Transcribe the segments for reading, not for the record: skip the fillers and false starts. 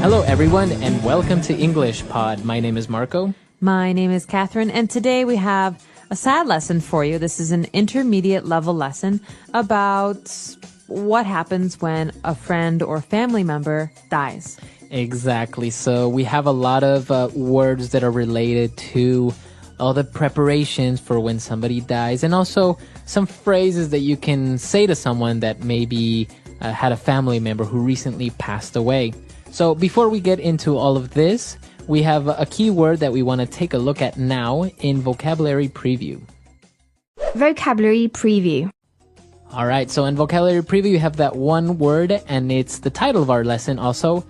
Hello, everyone, and welcome to English Pod. My name is Marco. My name is Catherine, and today we have a sad lesson for you. This is an intermediate level lesson about what happens when a friend or family member dies. Exactly. So we have a lot of words that are related to all the preparations for when somebody dies, and also some phrases that you can say to someone that maybe had a family member who recently passed away. So before we get into all of this, we have a key word that we want to take a look at now in Vocabulary Preview. Vocabulary Preview. All right, so in Vocabulary Preview, you have that one word, and it's the title of our lesson also,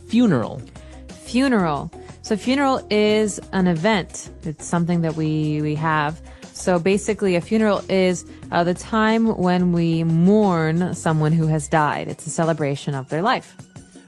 funeral. Funeral. So funeral is an event. It's something that we have. So basically, a funeral is the time when we mourn someone who has died. It's a celebration of their life.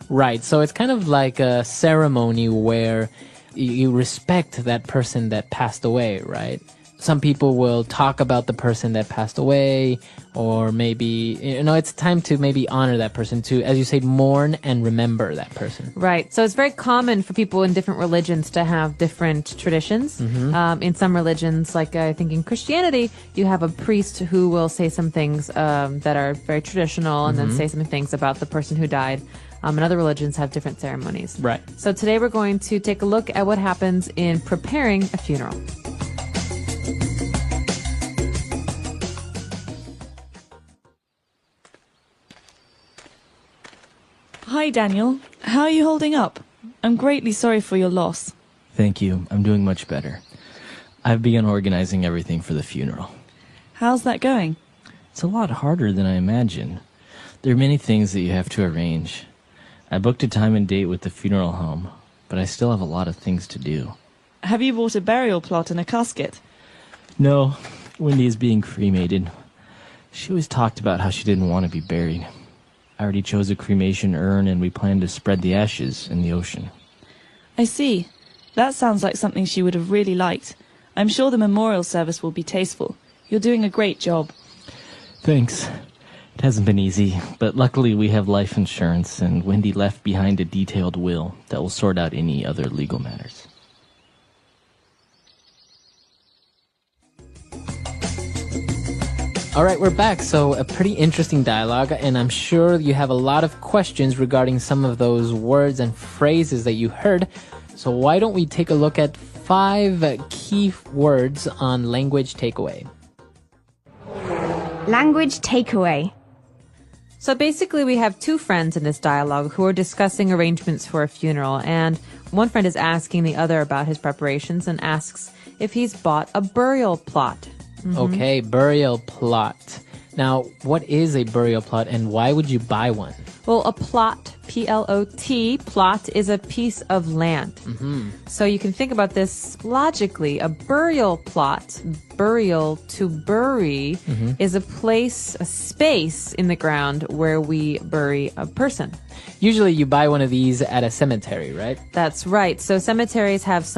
Right, so it's kind of like a ceremony where you respect that person that passed away, right? Some people will talk about the person that passed away, or maybe, it's time to maybe honor that person, to, as you say, mourn and remember that person. Right, so it's very common for people in different religions to have different traditions. In some religions, like I think in Christianity, you have a priest who will say some things that are very traditional and then say some things about the person who died. And other religions have different ceremonies. Right. So today we're going to take a look at what happens in preparing a funeral. Hi, Daniel. How are you holding up? I'm greatly sorry for your loss. Thank you. I'm doing much better. I've begun organizing everything for the funeral. How's that going? It's a lot harder than I imagined. There are many things that you have to arrange. I booked a time and date with the funeral home, but I still have a lot of things to do. Have you bought a burial plot and a casket? No, Wendy is being cremated. She always talked about how she didn't want to be buried. I already chose a cremation urn, and we plan to spread the ashes in the ocean. I see. That sounds like something she would have really liked. I'm sure the memorial service will be tasteful. You're doing a great job. Thanks. It hasn't been easy, but luckily we have life insurance, and Wendy left behind a detailed will that will sort out any other legal matters. All right, we're back. So a pretty interesting dialogue, and I'm sure you have a lot of questions regarding some of those words and phrases that you heard. So why don't we take a look at 5 key words on language takeaway. Language takeaway. So basically, we have 2 friends in this dialogue who are discussing arrangements for a funeral, and one friend is asking the other about his preparations and asks if he's bought a burial plot. Okay, burial plot. Now, what is a burial plot, and why would you buy one? Well, a plot, P-L-O-T, plot is a piece of land. So you can think about this logically. A burial plot, burial, to bury, is a place, a space in the ground where we bury a person. Usually you buy one of these at a cemetery, right? That's right. So cemeteries have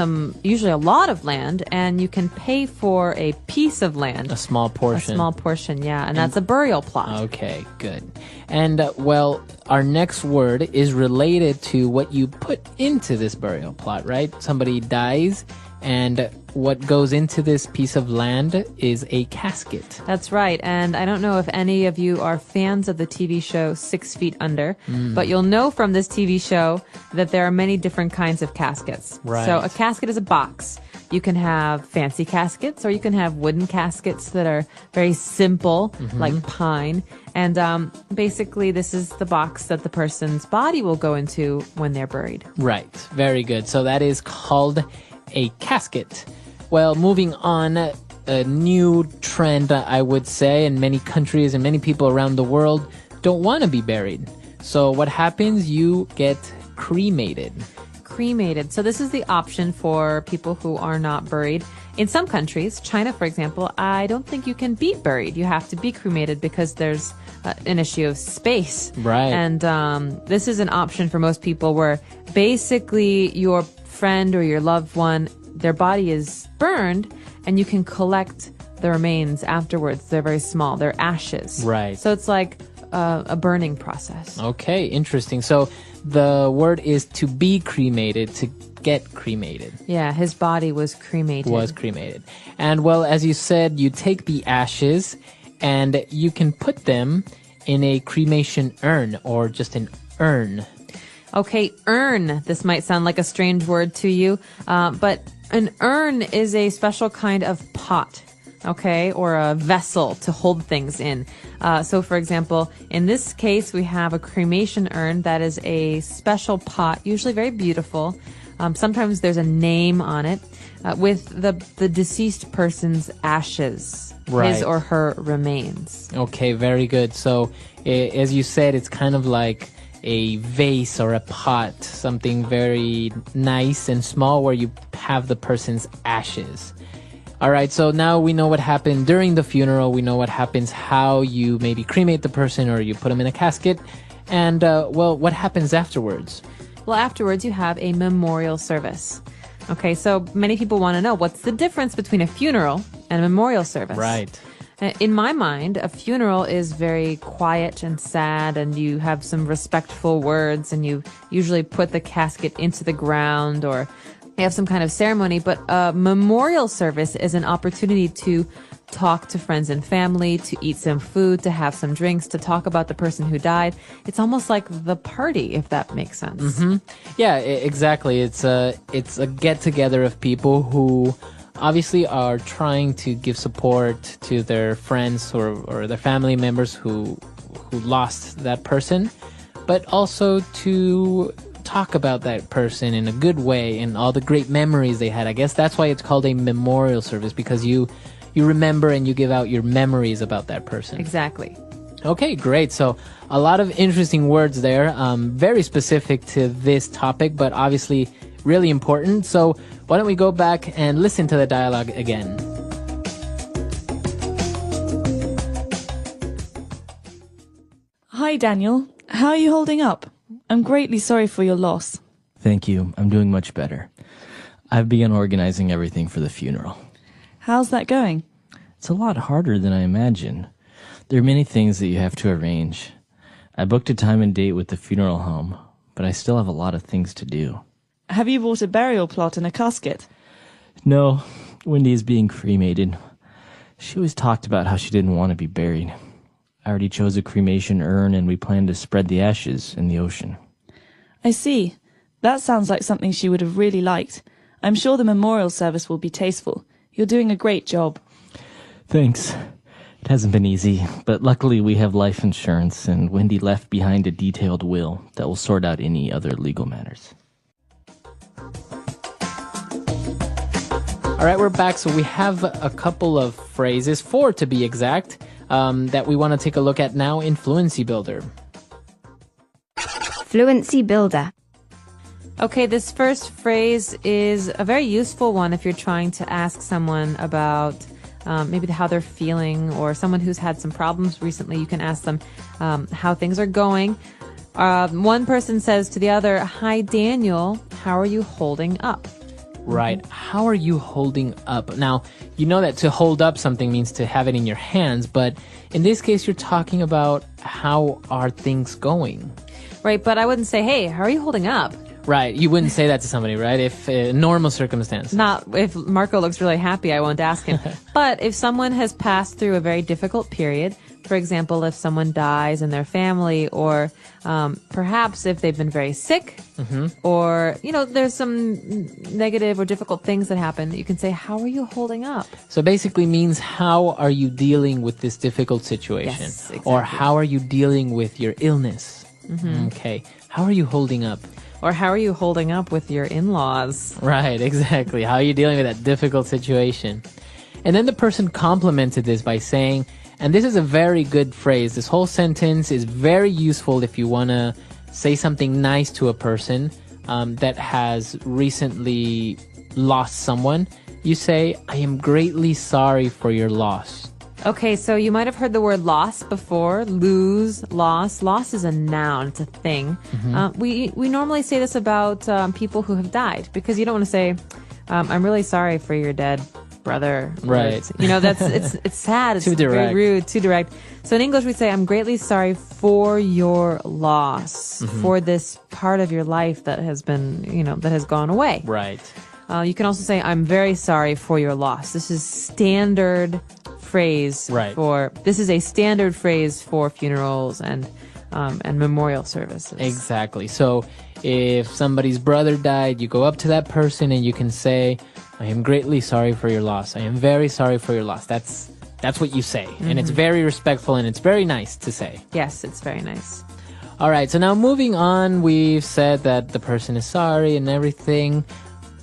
usually a lot of land, and you can pay for a piece of land. A small portion. A small portion, yeah. And that's a burial plot. Okay, good. And, well, our next word is related to what you put into this burial plot, right? Somebody dies, and what goes into this piece of land is a casket. That's right. And I don't know if any of you are fans of the TV show 6 Feet Under, but you'll know from this TV show that there are many different kinds of caskets. Right. So a casket is a box. You can have fancy caskets, or you can have wooden caskets that are very simple, like pine. And basically, this is the box that the person's body will go into when they're buried. Right. Very good. So that is called a casket. Well, moving on, a new trend, I would say, in many countries and many people around the world don't want to be buried. So what happens? You get cremated. Cremated. So this is the option for people who are not buried. In some countries, China, for example, I don't think you can be buried. You have to be cremated because there's an issue of space. Right. And this is an option for most people where basically your friend or your loved one, their body is burned, and you can collect the remains afterwards. They're very small. They're ashes. Right. So it's like a burning process. Okay, interesting. So the word is to be cremated, to get cremated. Yeah, his body was cremated. And well, as you said, you take the ashes and you can put them in a cremation urn or just an urn. Okay, urn. This might sound like a strange word to you, but an urn is a special kind of pot, okay, or a vessel to hold things in. So, for example, in this case, we have a cremation urn that is a special pot, usually very beautiful. Sometimes there's a name on it with the deceased person's ashes, his or her remains. Okay, very good. So, as you said, it's kind of like a vase or a pot, something very nice and small where you have the person's ashes. All right, so now we know what happened during the funeral. We know what happens, how you maybe cremate the person or you put them in a casket. And, well, what happens afterwards? Well, afterwards, you have a memorial service. Okay, so many people want to know what's the difference between a funeral and a memorial service. Right. In my mind, a funeral is very quiet and sad, and you have some respectful words, and you usually put the casket into the ground, or you have some kind of ceremony. But a memorial service is an opportunity to talk to friends and family, to eat some food, to have some drinks, to talk about the person who died. It's almost like the party, if that makes sense. Mm-hmm. Yeah, exactly. It's a get-together of people who obviously are trying to give support to their friends or their family members who lost that person, but also to talk about that person in a good way and all the great memories they had. I guess that's why it's called a memorial service, because you remember and you give out your memories about that person. Exactly. Okay, great. So a lot of interesting words there, very specific to this topic, but obviously really important. So why don't we go back and listen to the dialogue again? Hi, Daniel. How are you holding up? I'm greatly sorry for your loss. Thank you. I'm doing much better. I've begun organizing everything for the funeral. How's that going? It's a lot harder than I imagined. There are many things that you have to arrange. I booked a time and date with the funeral home, but I still have a lot of things to do. Have you bought a burial plot and a casket? No, Wendy is being cremated. She always talked about how she didn't want to be buried. I already chose a cremation urn and we plan to spread the ashes in the ocean. I see. That sounds like something she would have really liked. I'm sure the memorial service will be tasteful. You're doing a great job. Thanks. It hasn't been easy, but luckily we have life insurance and Wendy left behind a detailed will that will sort out any other legal matters. All right, we're back. So we have a couple of phrases, 4 to be exact, that we want to take a look at now in Fluency Builder. Fluency Builder. Okay, this first phrase is a very useful one if you're trying to ask someone about maybe how they're feeling, or someone who's had some problems recently. You can ask them how things are going. One person says to the other, "Hi, Daniel, how are you holding up?" Right. How are you holding up? Now, you know that to hold up something means to have it in your hands, but in this case, you're talking about how are things going? Right, but I wouldn't say, "Hey, how are you holding up?" Right. You wouldn't say that to somebody, right? If normal circumstance. Not if Marco looks really happy, I won't ask him. But if someone has passed through a very difficult period, for example, if someone dies in their family, or perhaps if they've been very sick, or, there's some negative or difficult things that happen, you can say, "How are you holding up?" So basically means how are you dealing with this difficult situation? Yes, exactly. Or how are you dealing with your illness? Okay. How are you holding up? Or how are you holding up with your in-laws? Right, exactly. How are you dealing with that difficult situation? And then the person complimented this by saying, and this is a very good phrase, this whole sentence is very useful if you want to say something nice to a person that has recently lost someone. You say, "I am greatly sorry for your loss." Okay, so you might have heard the word loss before. Lose, loss. Loss is a noun. It's a thing. We normally say this about people who have died, because you don't want to say, "I'm really sorry for your dead brother. Right. That's it's sad. It's Too direct. very rude, too direct. So in English, we say, I'm greatly sorry for your loss, for this part of your life that has been, that has gone away. Right. You can also say, I'm very sorry for your loss. This is standard phrase this is a standard phrase for funerals and memorial services. Exactly. So if somebody's brother died, you go up to that person and you can say, I am greatly sorry for your loss. I am very sorry for your loss. That's what you say. And it's very respectful and it's very nice to say. Yes, it's very nice. All right. So now moving on, we've said that the person is sorry and everything.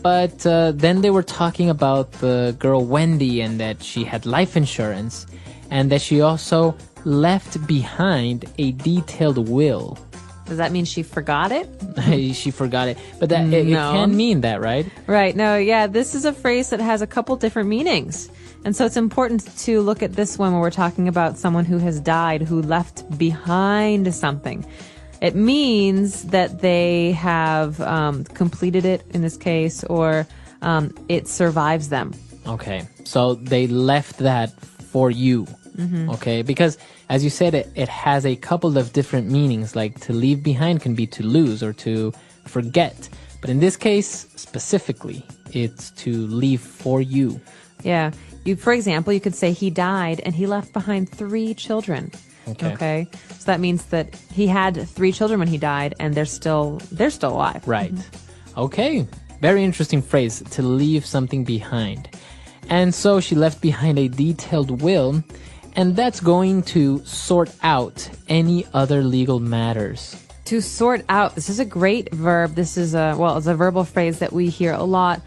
But then they were talking about the girl Wendy and that she had life insurance and that she also left behind a detailed will. Does that mean she forgot it? She forgot it. But that it can mean that, right? Right. No, yeah, this is a phrase that has a couple different meanings. And so it's important to look at this one when we're talking about someone who has died, who left behind something. It means that they have completed it in this case, or it survives them. Okay. So they left that for you. Okay. Because as you said, it has a couple of different meanings. Like to leave behind can be to lose or to forget. But in this case, specifically, it's to leave for you. Yeah. For example, you could say he died and he left behind 3 children. Okay. So that means that he had 3 children when he died and they're still alive. Right. Okay. Very interesting phrase, to leave something behind. And so she left behind a detailed will, and that's going to sort out any other legal matters. To sort out. This is a great verb. This is it's a verbal phrase that we hear a lot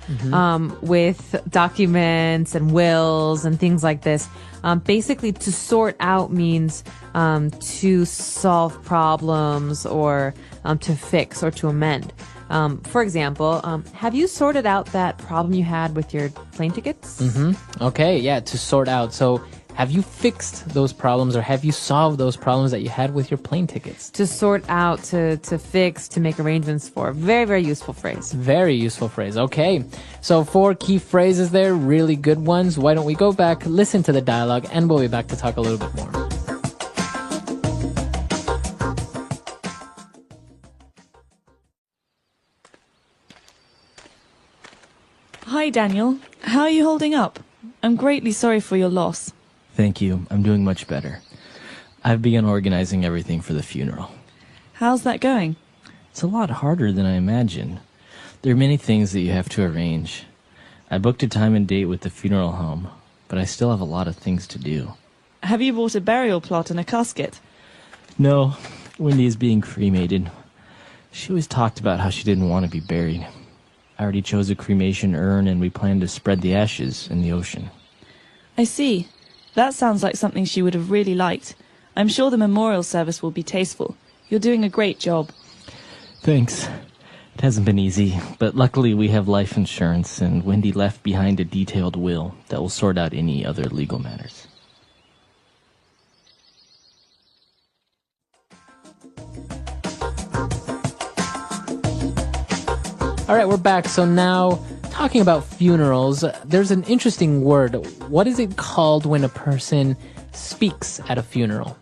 with documents and wills and things like this. Basically, to sort out means to solve problems or to fix or to amend. For example, have you sorted out that problem you had with your plane tickets? Okay, yeah, to sort out. So have you fixed those problems or have you solved those problems that you had with your plane tickets? To sort out, to fix, to make arrangements for. Very, very useful phrase. Very useful phrase. Okay. So 4 key phrases there, really good ones. Why don't we go back, listen to the dialogue, and we'll be back to talk a little bit more. Hi, Daniel. How are you holding up? I'm greatly sorry for your loss. Thank you. I'm doing much better. I've begun organizing everything for the funeral. How's that going? It's a lot harder than I imagined. There are many things that you have to arrange. I booked a time and date with the funeral home, but I still have a lot of things to do. Have you bought a burial plot and a casket? No, Wendy is being cremated. She always talked about how she didn't want to be buried. I already chose a cremation urn and we plan to spread the ashes in the ocean. I see. That sounds like something she would have really liked. I'm sure the memorial service will be tasteful. You're doing a great job. Thanks. It hasn't been easy, but luckily we have life insurance and Wendy left behind a detailed will that will sort out any other legal matters. All right, we're back. So now, talking about funerals, there's an interesting word. What is it called when a person speaks at a funeral?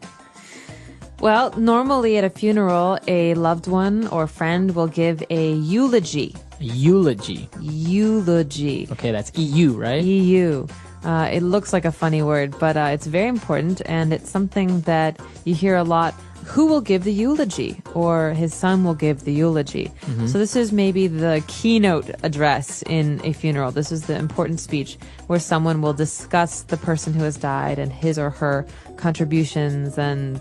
Well, normally at a funeral, a loved one or friend will give a eulogy. Eulogy. Eulogy. Okay, that's EU, right? EU. It looks like a funny word, but it's very important, and it's something that you hear a lot. Who will give the eulogy? Or his son will give the eulogy. So this is maybe the keynote address in a funeral. This is the important speech where someone will discuss the person who has died and his or her contributions and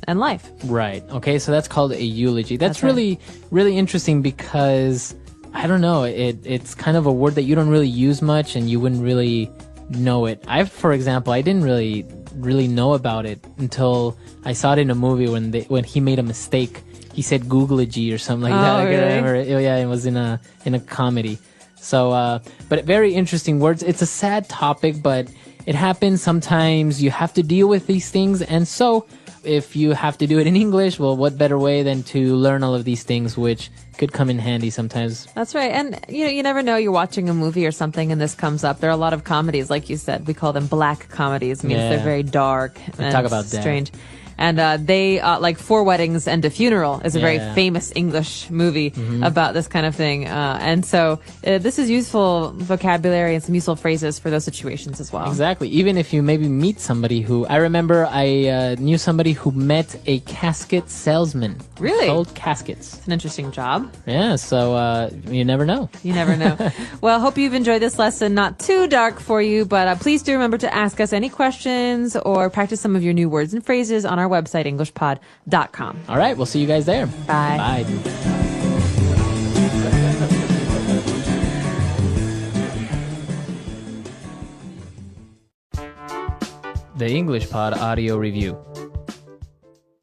life. Right. Okay, so that's called a eulogy. That's right. really, really interesting because, I don't know, it's kind of a word that you don't really use much and you wouldn't really know it. For example, I didn't really know about it until I saw it in a movie when he made a mistake. He said googlegy or something like that. Really? I remember. Yeah, it was in a comedy. So, but very interesting words. It's a sad topic, but it happens sometimes. You have to deal with these things, and so if you have to do it in English, well, what better way than to learn all of these things, which could come in handy sometimes. That's right. And, you never know, you're watching a movie or something and this comes up. There are a lot of comedies, like you said. We call them black comedies. It means they're very dark and talk about that. strange. And they, like Four Weddings and a Funeral is a very famous English movie about this kind of thing. And so this is useful vocabulary and some useful phrases for those situations as well. Exactly. Even if you maybe meet somebody who... I remember I knew somebody who met a casket salesman. Really? Sold caskets. It's an interesting job. Yeah, so you never know. You never know. Well, hope you've enjoyed this lesson. Not too dark for you, but please do remember to ask us any questions or practice some of your new words and phrases on our website, EnglishPod.com. All right, we'll see you guys there. Bye. Bye. The English Pod audio review.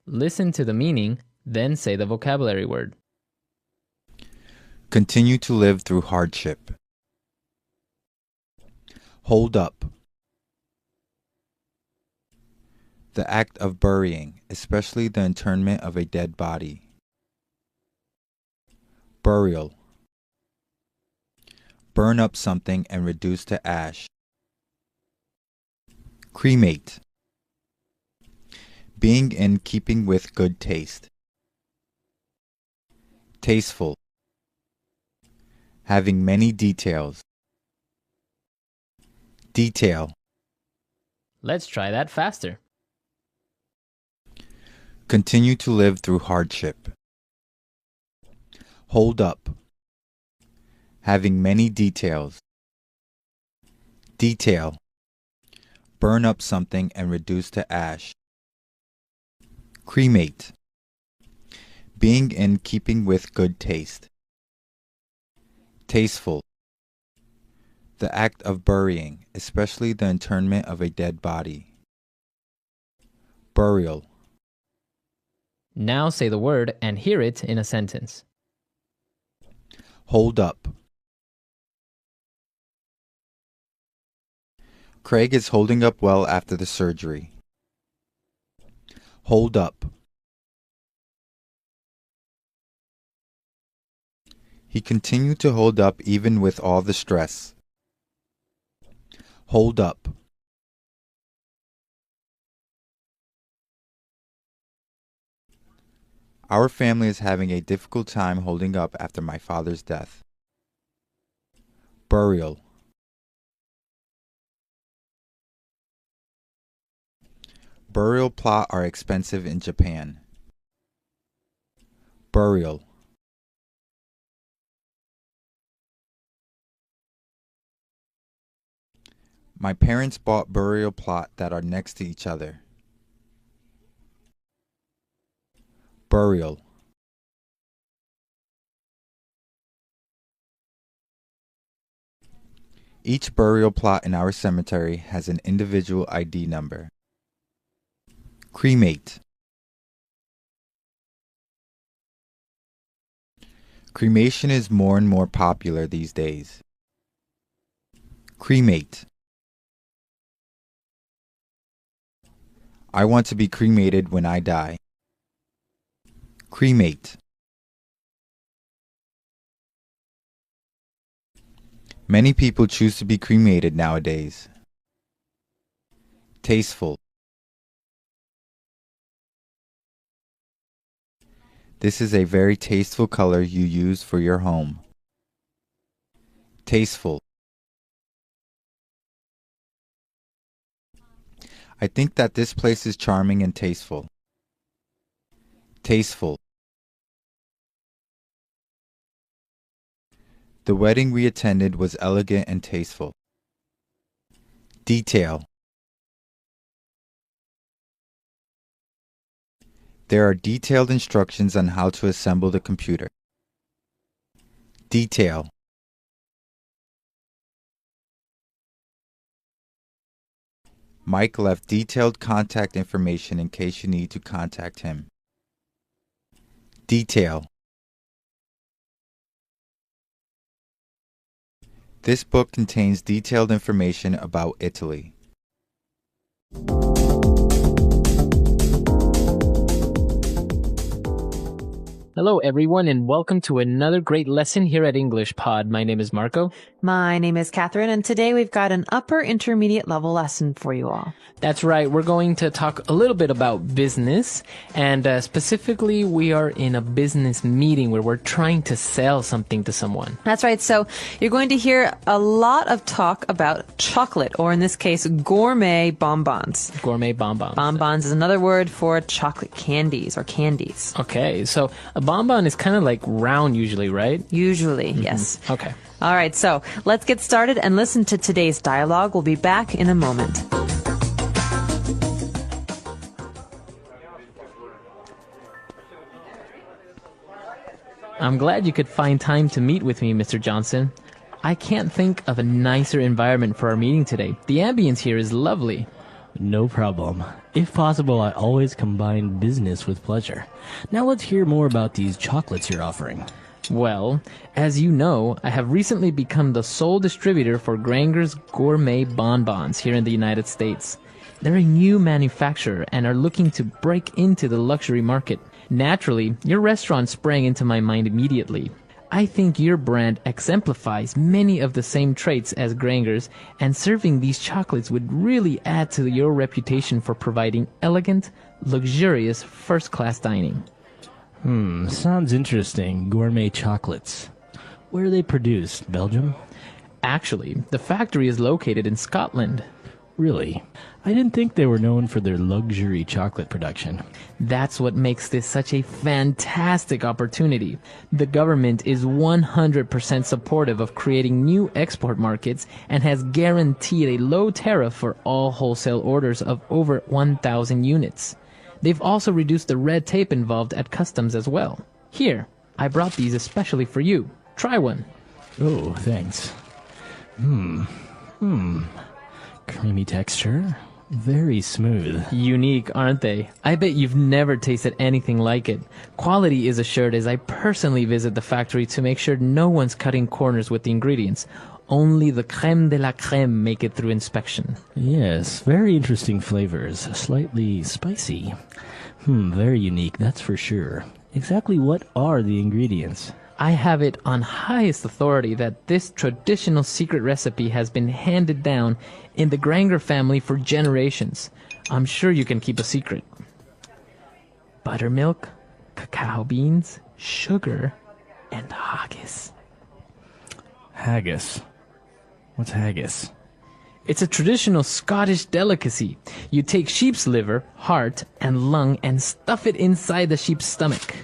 Listen to the meaning, then say the vocabulary word. Continue to live through hardship. Hold up. The act of burying, especially the interment of a dead body. Burial. Burn up something and reduce to ash. Cremate. Being in keeping with good taste. Tasteful. Having many details. Detail. Let's try that faster. Continue to live through hardship. Hold up. Having many details. Detail. Burn up something and reduce to ash. Cremate. Being in keeping with good taste. Tasteful. The act of burying, especially the interment of a dead body. Burial. Now say the word and hear it in a sentence. Hold up. Craig is holding up well after the surgery. Hold up. He continued to hold up even with all the stress. Hold up. Our family is having a difficult time holding up after my father's death. Burial. Burial plot are expensive in Japan. Burial. My parents bought burial plot that are next to each other. Burial. Each burial plot in our cemetery has an individual ID number. Cremate. Cremation is more and more popular these days. Cremate. I want to be cremated when I die. Cremate. Many people choose to be cremated nowadays. Tasteful. This is a very tasteful color you use for your home. Tasteful. I think that this place is charming and tasteful. Tasteful. The wedding we attended was elegant and tasteful. Detail. There are detailed instructions on how to assemble the computer. Detail. Mike left detailed contact information in case you need to contact him. Detail. This book contains detailed information about Italy. Hello, everyone, and welcome to another great lesson here at English Pod. My name is Marco. My name is Catherine, and today we've got an upper intermediate level lesson for you all. That's right. We're going to talk a little bit about business, and specifically, we are in a business meeting where we're trying to sell something to someone. That's right. So you're going to hear a lot of talk about chocolate, or in this case, gourmet bonbons. Gourmet bonbons. Bonbons is another word for chocolate candies or candies. Okay, so a bonbon is kind of like round usually, right? Usually, yes. Okay. All right, so let's get started and listen to today's dialogue. We'll be back in a moment. I'm glad you could find time to meet with me, Mr. Johnson. I can't think of a nicer environment for our meeting today. The ambience here is lovely. No problem. If possible, I always combine business with pleasure. Now let's hear more about these chocolates you're offering. Well, as you know, I have recently become the sole distributor for Granger's Gourmet Bonbons here in the United States. They're a new manufacturer and are looking to break into the luxury market. Naturally, your restaurant sprang into my mind immediately. I think your brand exemplifies many of the same traits as Granger's, and serving these chocolates would really add to your reputation for providing elegant, luxurious, first-class dining. Sounds interesting. Gourmet chocolates. Where are they produced? Belgium? Actually, the factory is located in Scotland. Really? I didn't think they were known for their luxury chocolate production. That's what makes this such a fantastic opportunity. The government is 100% supportive of creating new export markets and has guaranteed a low tariff for all wholesale orders of over 1,000 units. They've also reduced the red tape involved at customs as well. Here, I brought these especially for you. Try one. Oh, thanks. Creamy texture. Very smooth. Unique, aren't they? I bet you've never tasted anything like it. Quality is assured as I personally visit the factory to make sure no one's cutting corners with the ingredients. Only the crème de la crème make it through inspection. Yes, very interesting flavors. Slightly spicy. Very unique, that's for sure. Exactly what are the ingredients? I have it on highest authority that this traditional secret recipe has been handed down in the Granger family for generations. I'm sure you can keep a secret. Buttermilk, cacao beans, sugar, and haggis. Haggis. What's haggis? It's a traditional Scottish delicacy. You take sheep's liver, heart, and lung and stuff it inside the sheep's stomach.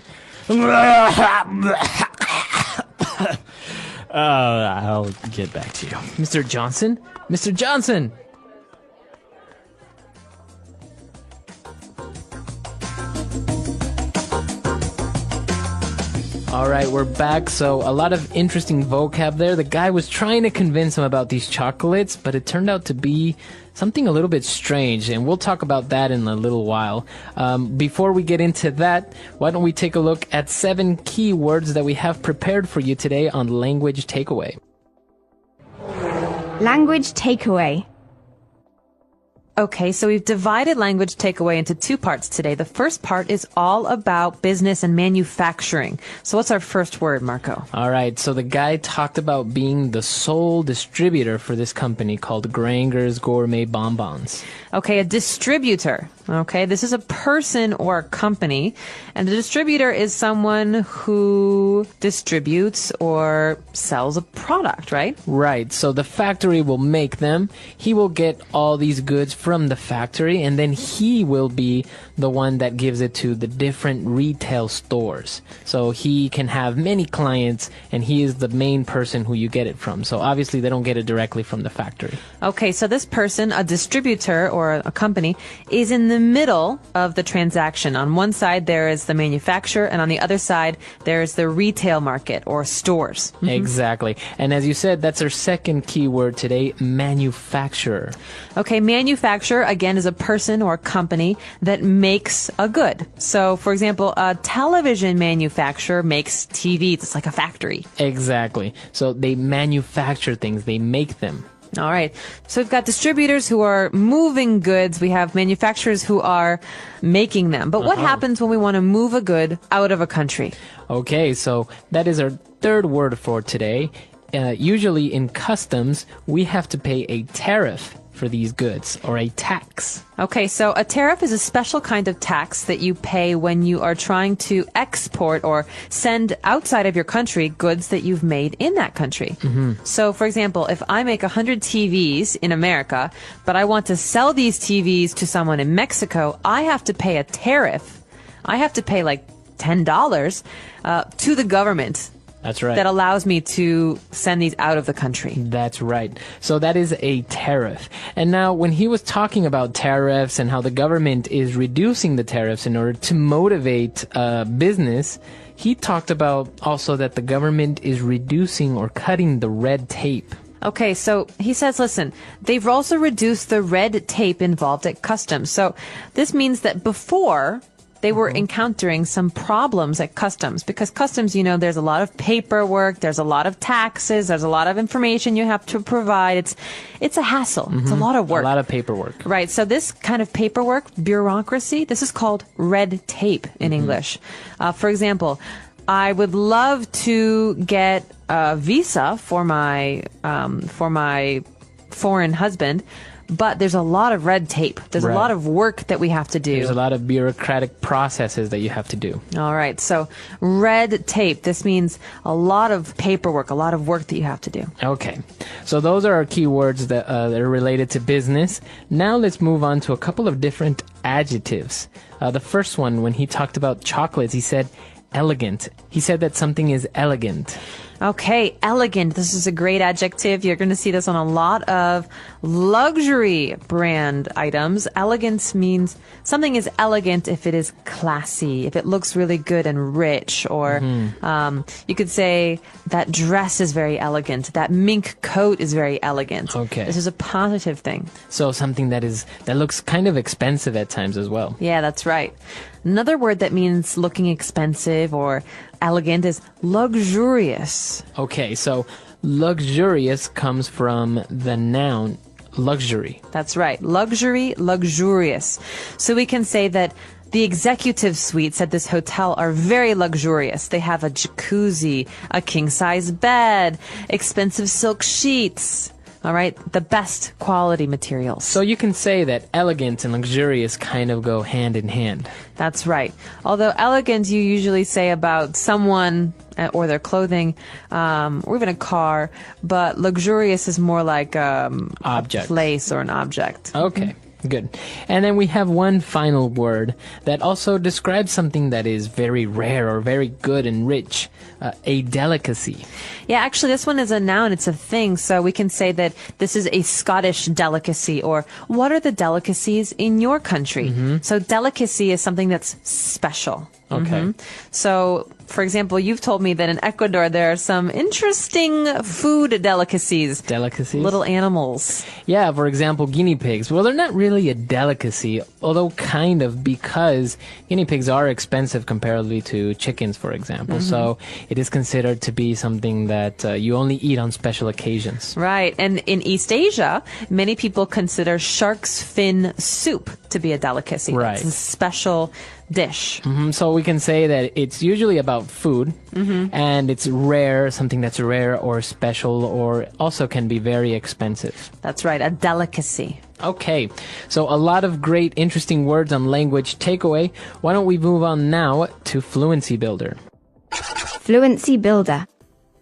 I'll get back to you. Mr. Johnson? Mr. Johnson! All right, we're back. So a lot of interesting vocab there. The guy was trying to convince him about these chocolates, but it turned out to be something a little bit strange, and we'll talk about that in a little while. Before we get into that, why don't we take a look at 7 key words that we have prepared for you today on Language Takeaway. Language takeaway. Okay, so we've divided language takeaway into 2 parts today. The first part is all about business and manufacturing. So what's our first word, Marco? All right, so the guy talked about being the sole distributor for this company called Granger's Gourmet Bonbons. Okay, a distributor. Okay, this is a person or a company, and a distributor is someone who distributes or sells a product, right? Right, so the factory will make them. He will get all these goods from the factory, and then he will be the one that gives it to the different retail stores. So he can have many clients, and he is the main person who you get it from. So obviously they don't get it directly from the factory. Okay, so this person, a distributor or a company, is in the middle of the transaction. On one side there is the manufacturer, and on the other side there is the retail market or stores. Exactly. And as you said, that's our second key word today, manufacturer. Okay, manufacturer, again, is a person or a company that makes a good. So, for example, a television manufacturer makes TVs. It's like a factory. Exactly. So they manufacture things, they make them. All right. So we've got distributors who are moving goods. We have manufacturers who are making them. But what happens when we want to move a good out of a country? Okay, so that is our third word for today. Usually in customs, we have to pay a tariff for these goods, or a tax. Okay, so a tariff is a special kind of tax that you pay when you are trying to export or send outside of your country goods that you've made in that country. So, for example, if I make 100 TVs in America, but I want to sell these TVs to someone in Mexico, I have to pay a tariff. I have to pay like $10 to the government. That's right. That allows me to send these out of the country. That's right. So that is a tariff. And now when he was talking about tariffs and how the government is reducing the tariffs in order to motivate business, he talked about also that the government is reducing or cutting the red tape. Okay, so he says, listen, they've also reduced the red tape involved at customs. So this means that before they were encountering some problems at customs, because customs, you know, there's a lot of paperwork, there's a lot of taxes, there's a lot of information you have to provide. It's a hassle. It's a lot of work. A lot of paperwork. Right. So this kind of paperwork, bureaucracy, this is called red tape in English. For example, I would love to get a visa for my foreign husband, but there's a lot of red tape. There's a lot of work that we have to do. There's a lot of bureaucratic processes that you have to do. All right. So red tape, this means a lot of paperwork, a lot of work that you have to do. Okay. So those are our key words that are related to business. Now let's move on to a couple of different adjectives. The first one, when he talked about chocolates, he said elegant. He said that something is elegant. Okay, elegant. This is a great adjective. You're going to see this on a lot of luxury brand items. Elegance means something is elegant if it is classy, if it looks really good and rich, or you could say that dress is very elegant, that mink coat is very elegant. Okay. This is a positive thing. So something that looks kind of expensive at times as well. Yeah, that's right. Another word that means looking expensive or elegant is luxurious. Okay, so luxurious comes from the noun luxury. That's right. Luxury, luxurious. So we can say that the executive suites at this hotel are very luxurious. They have a jacuzzi, a king-size bed, expensive silk sheets. All right, the best quality materials. So you can say that elegant and luxurious kind of go hand in hand. That's right. Although elegant you usually say about someone or their clothing, or even a car, but luxurious is more like Object. a place or an object. Okay. Good. And then we have one final word that also describes something that is very rare or very good and rich, a delicacy. Yeah, actually, this one is a noun. It's a thing. So we can say that this is a Scottish delicacy, or what are the delicacies in your country? So delicacy is something that's special. Okay. So, for example, you've told me that in Ecuador there are some interesting food delicacies. Delicacies? Little animals. Yeah, for example, guinea pigs. Well, they're not really a delicacy, although kind of, because guinea pigs are expensive comparatively to chickens, for example. So it is considered to be something that you only eat on special occasions. Right. And in East Asia, many people consider shark's fin soup to be a delicacy. Right. It's a special dish. So we can say that it's usually about food, and it's rare, something that's rare or special, or also can be very expensive. That's right, a delicacy. Okay, so a lot of great, interesting words on language takeaway. Why don't we move on now to Fluency Builder? Fluency Builder.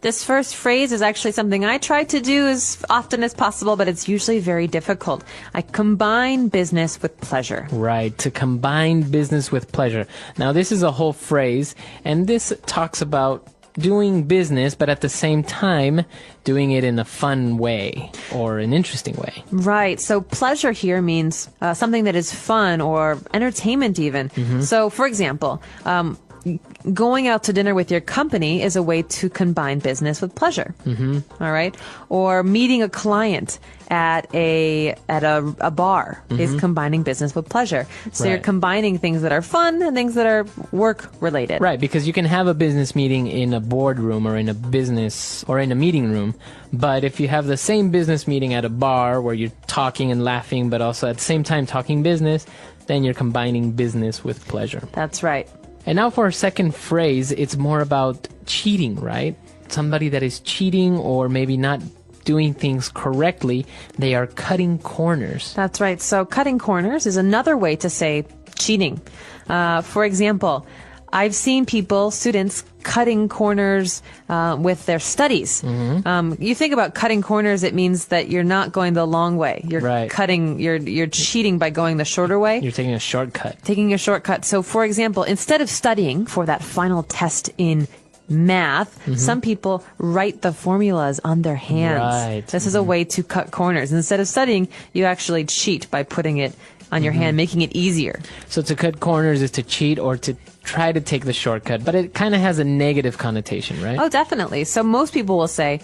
This first phrase is actually something I try to do as often as possible, but it's usually very difficult. I combine business with pleasure. Right, to combine business with pleasure. Now, this is a whole phrase, and this talks about doing business, but at the same time, doing it in a fun way or an interesting way. Right. So pleasure here means something that is fun or entertainment even. So, for example, going out to dinner with your company is a way to combine business with pleasure. All right. Or meeting a client at a bar is combining business with pleasure. So you're combining things that are fun and things that are work related. Right, because you can have a business meeting in a boardroom or in a business or in a meeting room, but if you have the same business meeting at a bar where you're talking and laughing, but also at the same time talking business, then you're combining business with pleasure. That's right. And now for our second phrase, it's more about cheating, right? Somebody that is cheating or maybe not doing things correctly, they are cutting corners. That's right. So cutting corners is another way to say cheating. For example, I've seen students cutting corners with their studies. You think about cutting corners, it means that you're not going the long way. You're cutting, you're cheating by going the shorter way. You're taking a shortcut. Taking a shortcut. So, for example, instead of studying for that final test in math, some people write the formulas on their hands. Right. This is a way to cut corners. Instead of studying, you actually cheat by putting it on your hand, making it easier. So to cut corners is to cheat or to try to take the shortcut, but it kind of has a negative connotation, right? Oh, definitely. So most people will say,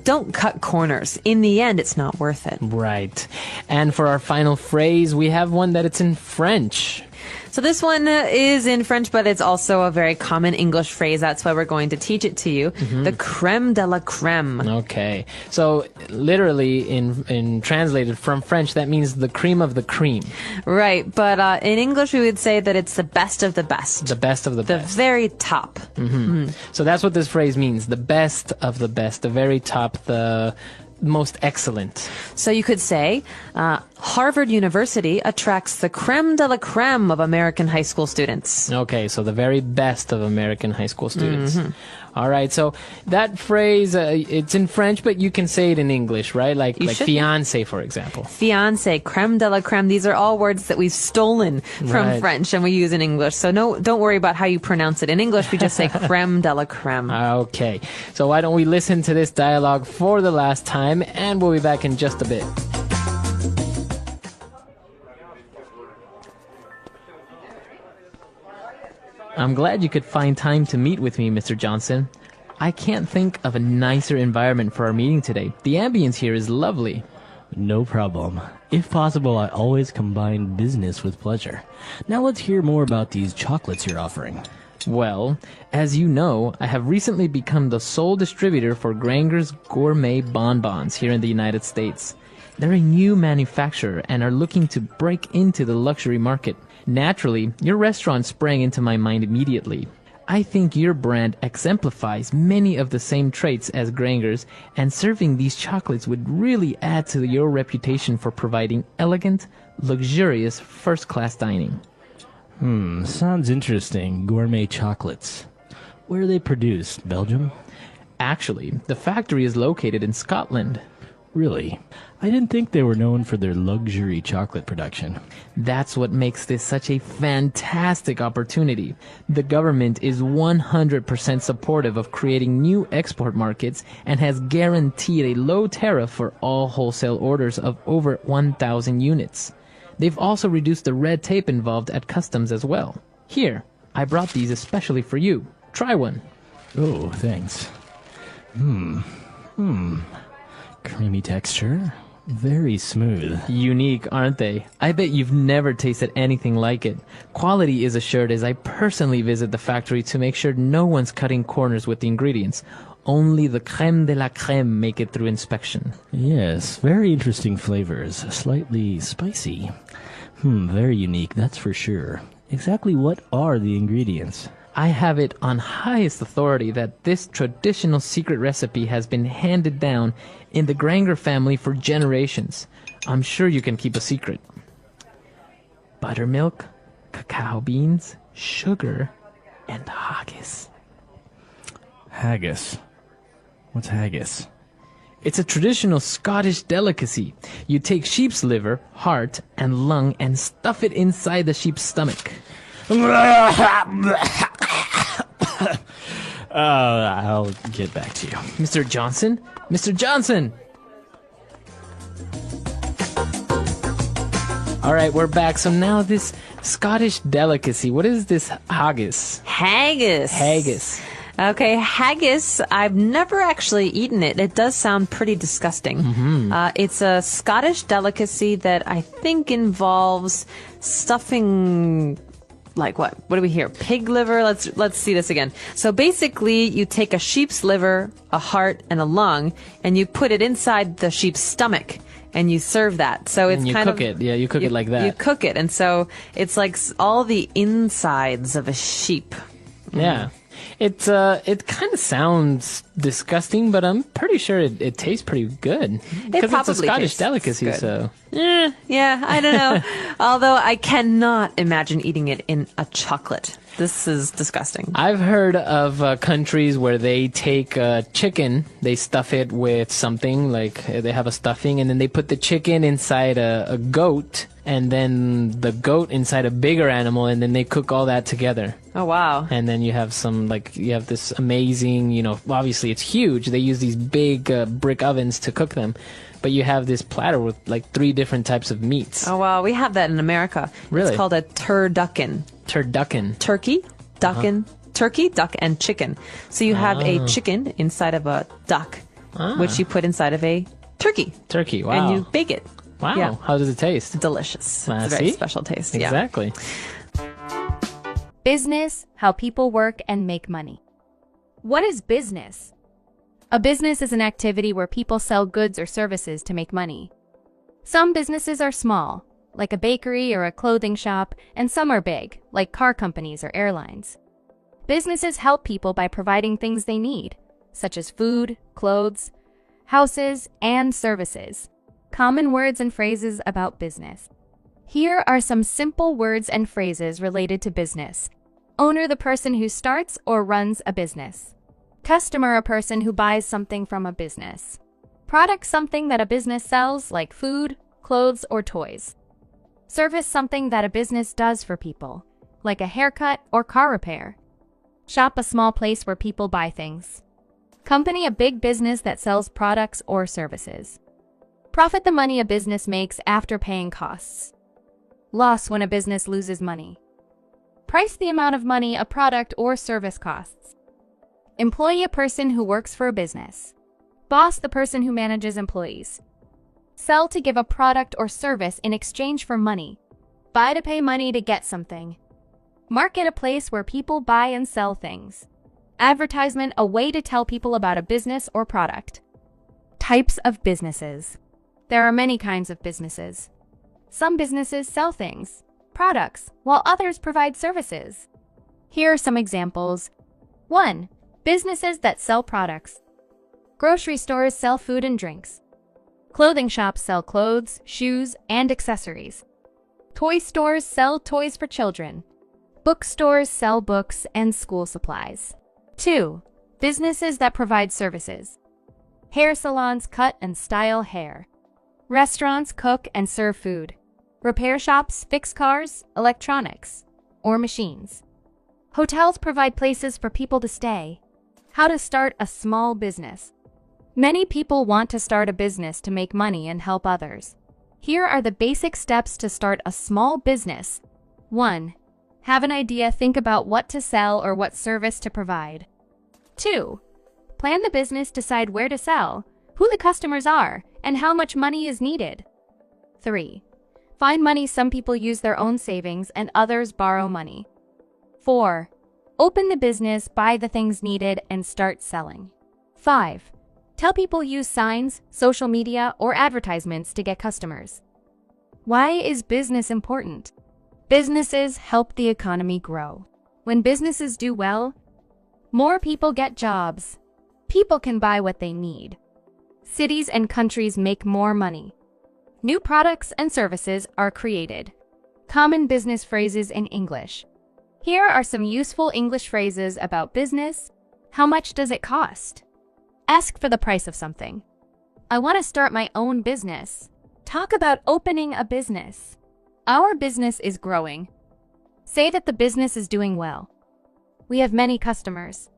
don't cut corners. In the end, it's not worth it. Right. And for our final phrase, we have one that it's in French. So this one is in French, but it's also a very common English phrase. That's why we're going to teach it to you. The crème de la crème. Okay. So literally in translated from French, that means the cream of the cream. Right. But in English, we would say that it's the best of the best. The best of the The best. very top. So that's what this phrase means. The best of the best. The very top. The most excellent. So you could say, Harvard University attracts the crème de la crème of American high school students. Okay, so the very best of American high school students. All right, so that phrase, it's in French, but you can say it in English, right? Like should. fiancé, for example. Fiancé, crème de la crème. These are all words that we've stolen from French and we use in English. So don't worry about how you pronounce it. In English, we just say crème de la crème. Okay, so why don't we listen to this dialogue for the last time, and we'll be back in just a bit. I'm glad you could find time to meet with me, Mr. Johnson. I can't think of a nicer environment for our meeting today. The ambience here is lovely. No problem. If possible, I always combine business with pleasure. Now let's hear more about these chocolates you're offering. Well, as you know, I have recently become the sole distributor for Granger's Gourmet Bonbons here in the United States. They're a new manufacturer and are looking to break into the luxury market. Naturally, your restaurant sprang into my mind immediately. I think your brand exemplifies many of the same traits as Granger's, and serving these chocolates would really add to your reputation for providing elegant, luxurious, first-class dining. Sounds interesting. Gourmet chocolates. Where are they produced? Belgium? Actually, the factory is located in Scotland. Really? I didn't think they were known for their luxury chocolate production. That's what makes this such a fantastic opportunity. The government is 100% supportive of creating new export markets and has guaranteed a low tariff for all wholesale orders of over 1,000 units. They've also reduced the red tape involved at customs as well. Here, I brought these especially for you. Try one. Oh, thanks. Creamy texture. Very smooth. Unique, aren't they? I bet you've never tasted anything like it. Quality is assured as I personally visit the factory to make sure no one's cutting corners with the ingredients. Only the crème de la crème make it through inspection. Yes, very interesting flavors. Slightly spicy. Very unique, that's for sure. Exactly what are the ingredients? I have it on highest authority that this traditional secret recipe has been handed down in the Granger family for generations. I'm sure you can keep a secret. Buttermilk, cacao beans, sugar, and haggis. Haggis. What's haggis? It's a traditional Scottish delicacy. You take sheep's liver, heart, and lung and stuff it inside the sheep's stomach. I'll get back to you. Mr. Johnson? Mr. Johnson! All right, we're back. So now this Scottish delicacy. What is this haggis? Haggis. Haggis. Okay, haggis. I've never actually eaten it. It does sound pretty disgusting. It's a Scottish delicacy that I think involves stuffing. Like what? What do we hear? Pig liver? Let's see this again. So basically, you take a sheep's liver, a heart, and a lung, and you put it inside the sheep's stomach, and you serve that. So it's And you kind cook of it. Yeah, you cook it like that. You cook it, and so it's like all the insides of a sheep. Yeah. It kind of sounds disgusting, but I'm pretty sure it tastes pretty good. Because it's a Scottish tastes delicacy, good. so. Yeah, I don't know. Although I cannot imagine eating it in a chocolate. This is disgusting. I've heard of countries where they take chicken, they stuff it with something, like they have a stuffing, and then they put the chicken inside a goat, and then the goat inside a bigger animal, and then they cook all that together. Oh, wow. And then you have you have this amazing, obviously it's huge. They use these big brick ovens to cook them. But you have this platter with like 3 different types of meats. Oh, wow. We have that in America. Really? It's called a turducken. Turducken. Turkey, ducken, turkey, duck, and chicken. So you have a chicken inside of a duck, which you put inside of a turkey. Turkey, wow. And you bake it. Wow. Yeah. How does it taste? Delicious. Ah, It's a very see? special taste. Exactly. Business, how people work and make money. What is business? A business is an activity where people sell goods or services to make money. Some businesses are small, like a bakery or a clothing shop, and some are big, like car companies or airlines. Businesses help people by providing things they need, such as food, clothes, houses, and services. Common words and phrases about business. Here are some simple words and phrases related to business. Owner, the person who starts or runs a business. Customer, a person who buys something from a business. Product, something that a business sells, like food, clothes, or toys. Service, something that a business does for people, like a haircut or car repair. Shop, a small place where people buy things. Company, a big business that sells products or services. Profit, the money a business makes after paying costs. Loss, when a business loses money. Price, the amount of money a product or service costs. Employee, a person who works for a business. Boss, the person who manages employees. Sell, to give a product or service in exchange for money. Buy, to pay money to get something. Market, a place where people buy and sell things. Advertisement, a way to tell people about a business or product. Types of businesses. There are many kinds of businesses. Some businesses sell things, products, while others provide services. Here are some examples. 1. Businesses that sell products. Grocery stores sell food and drinks. Clothing shops sell clothes, shoes, and accessories. Toy stores sell toys for children. Bookstores sell books and school supplies. 2. Businesses that provide services. Hair salons cut and style hair. Restaurants cook and serve food. Repair shops fix cars, electronics, or machines. Hotels provide places for people to stay. How to start a small business. Many people want to start a business to make money and help others. Here are the basic steps to start a small business. 1. Have an idea, think about what to sell or what service to provide. 2. Plan the business, decide where to sell, who the customers are, and how much money is needed. 3. Find money. Some people use their own savings and others borrow money. 4. Open the business, buy the things needed, and start selling. 5. Tell people, use signs, social media, or advertisements to get customers. Why is business important? Businesses help the economy grow. When businesses do well, more people get jobs. People can buy what they need. Cities and countries make more money. New products and services are created. Common business phrases in English. Here are some useful English phrases about business. How much does it cost? Ask for the price of something. I want to start my own business. Talk about opening a business. Our business is growing. Say that the business is doing well. We have many customers.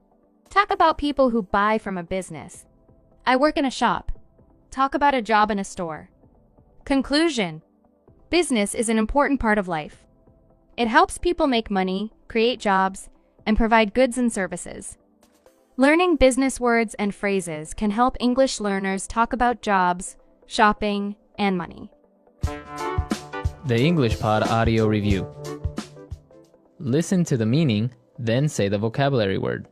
Talk about people who buy from a business. I work in a shop. Talk about a job in a store. Conclusion. Business is an important part of life. It helps people make money, create jobs, and provide goods and services. Learning business words and phrases can help English learners talk about jobs, shopping, and money. The English Pod Audio Review. Listen to the meaning, then say the vocabulary word.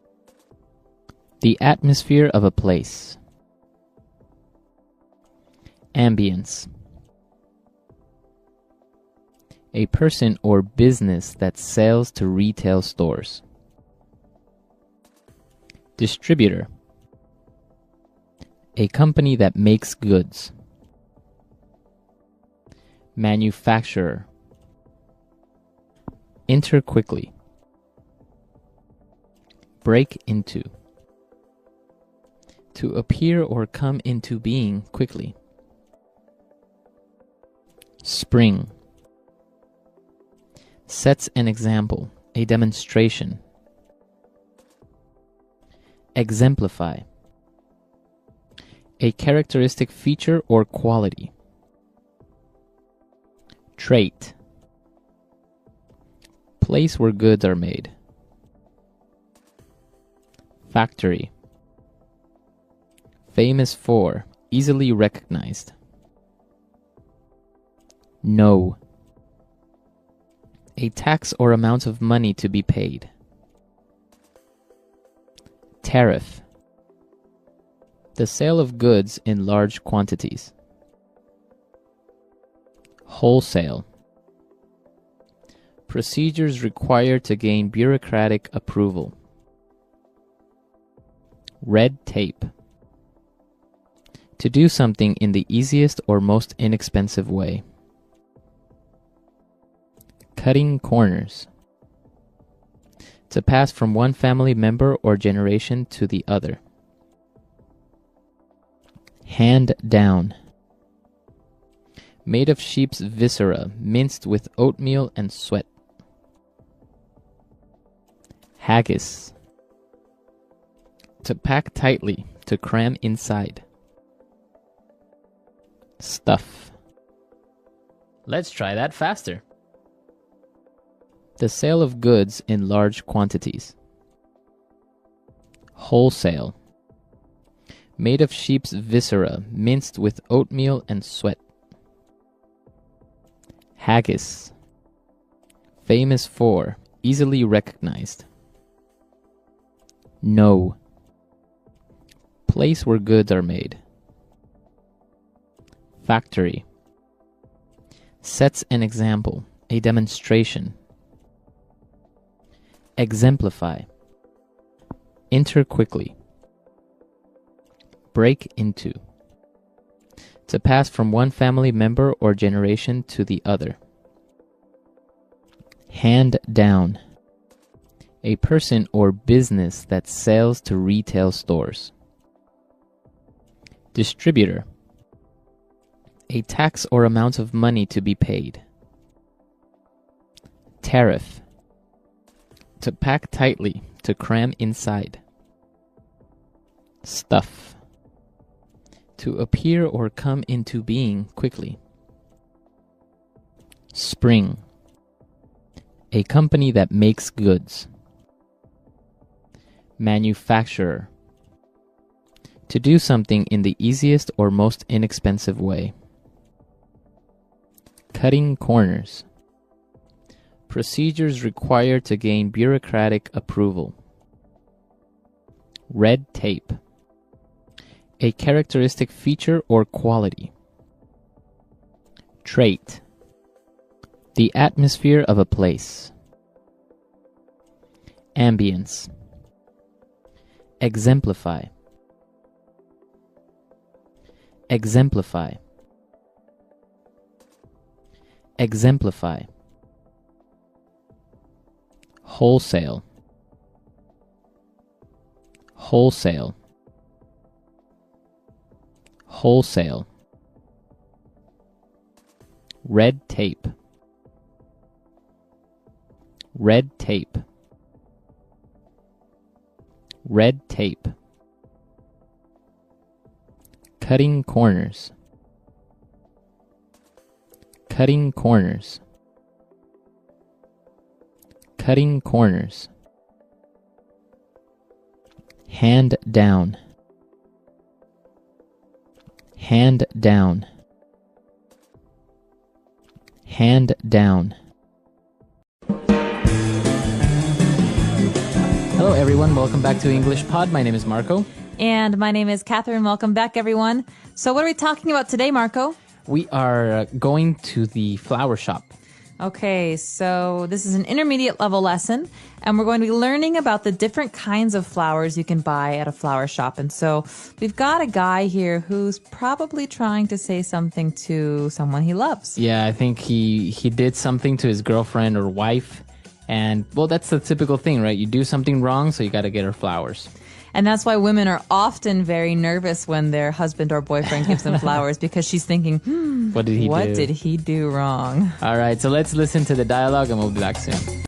The atmosphere of a place. Ambience. A person or business that sells to retail stores. Distributor. A company that makes goods. Manufacturer. Enter quickly. Break into. To appear or come into being quickly. Spring. Sets an example, a demonstration. Exemplify. A characteristic feature or quality. Trait. Place where goods are made. Factory. Famous for, easily recognized. No. A tax or amount of money to be paid. Tariff. The sale of goods in large quantities. Wholesale. Procedures required to gain bureaucratic approval. Red tape. To do something in the easiest or most inexpensive way. Cutting corners. To pass from one family member or generation to the other. Hand down. Made of sheep's viscera, minced with oatmeal and sweat. Haggis. To pack tightly, to cram inside. Stuff. Let's try that faster. The sale of goods in large quantities. Wholesale. Made of sheep's viscera, minced with oatmeal and sweat. Haggis. Famous for, easily recognized. No. Place where goods are made. Factory. Sets an example, a demonstration. Exemplify. Enter quickly. Break into. To pass from one family member or generation to the other. Hand down. A person or business that sells to retail stores. Distributor. A tax or amount of money to be paid. Tariff. To pack tightly, to cram inside. Stuff. To appear or come into being quickly. Spring. A company that makes goods. Manufacturer. To do something in the easiest or most inexpensive way. Cutting corners. Procedures required to gain bureaucratic approval. Red tape. A characteristic feature or quality. Trait. The atmosphere of a place. Ambience. Exemplify. Exemplify. Exemplify. Wholesale. Wholesale. Wholesale. Red tape. Red tape. Red tape. Cutting corners. Cutting corners. Cutting corners. Hand down. Hand down. Hand down. Hello everyone, welcome back to English Pod. My name is Marco. And my name is Catherine. Welcome back, everyone. So what are we talking about today, Marco? We are going to the flower shop. Okay, so this is an intermediate level lesson, and we're going to be learning about the different kinds of flowers you can buy at a flower shop. And so we've got a guy here who's probably trying to say something to someone he loves. Yeah, I think he did something to his girlfriend or wife. And, well, that's the typical thing, right? You do something wrong, so you got to get her flowers. And that's why women are often very nervous when their husband or boyfriend gives them flowers, because she's thinking, what did he do? What did he do wrong? All right, so let's listen to the dialogue and we'll be back soon.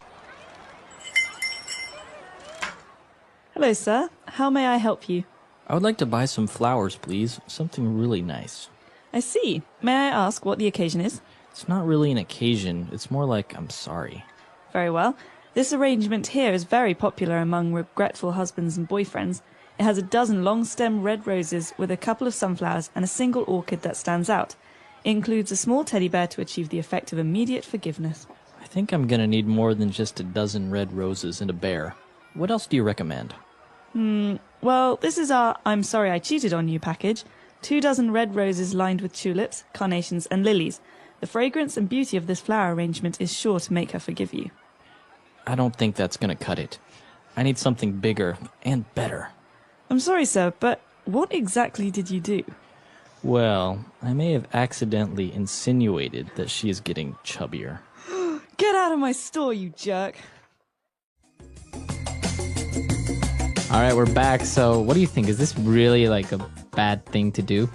Hello, sir. How may I help you? I would like to buy some flowers, please. Something really nice. I see. May I ask what the occasion is? It's not really an occasion. It's more like I'm sorry. Very well. This arrangement here is very popular among regretful husbands and boyfriends. It has a dozen long-stem red roses with a couple of sunflowers and a single orchid that stands out. It includes a small teddy bear to achieve the effect of immediate forgiveness. I think I'm gonna need more than just a dozen red roses and a bear. What else do you recommend? Well, this is our I'm sorry I cheated on you package. 2 dozen red roses lined with tulips, carnations and lilies. The fragrance and beauty of this flower arrangement is sure to make her forgive you. I don't think that's gonna cut it. I need something bigger and better. I'm sorry, sir, but what exactly did you do? Well, I may have accidentally insinuated that she is getting chubbier. Get out of my store, you jerk. All right, we're back. So what do you think? Is this really like a bad thing to do?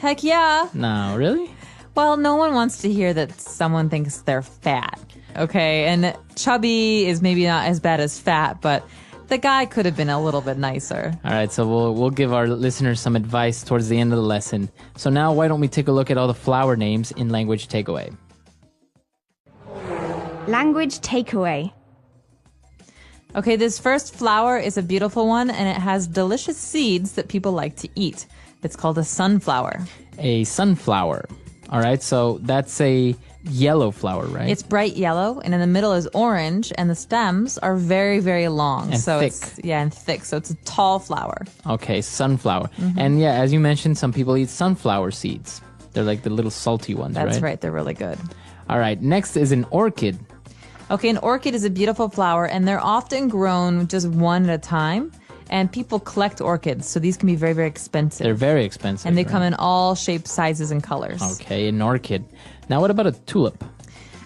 Heck yeah. No, really? Well, no one wants to hear that someone thinks they're fat. Okay, and chubby is maybe not as bad as fat, but the guy could have been a little bit nicer. All right, so we'll give our listeners some advice towards the end of the lesson. So now why don't we take a look at all the flower names in Language Takeaway. Language takeaway. Okay, this first flower is a beautiful one, and it has delicious seeds that people like to eat. It's called a sunflower. A sunflower. All right, so that's a yellow flower, right? It's bright yellow, and in the middle is orange, and the stems are very, very long. And so thick. And thick. So it's a tall flower. Okay, sunflower. And yeah, as you mentioned, some people eat sunflower seeds. They're like the little salty ones, right? That's right. They're really good. All right, next is an orchid. Okay, an orchid is a beautiful flower, and they're often grown just one at a time. And people collect orchids, so these can be very, very expensive. They're very expensive. And they right? come in all shapes, sizes, and colors. Okay, an orchid. Now what about a tulip?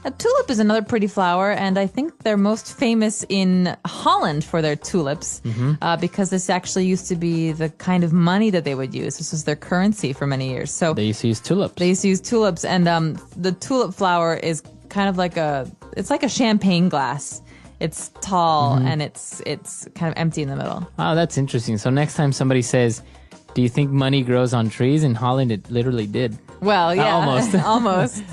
A tulip is another pretty flower, and I think they're most famous in Holland for their tulips, because this actually used to be the kind of money that they would use. This was their currency for many years. So They used to use tulips. they used to use tulips, and the tulip flower is kind of like it's like a champagne glass. It's tall and it's kind of empty in the middle. Oh, that's interesting. So next time somebody says, do you think money grows on trees? In Holland, it literally did. Well, yeah, Almost. almost.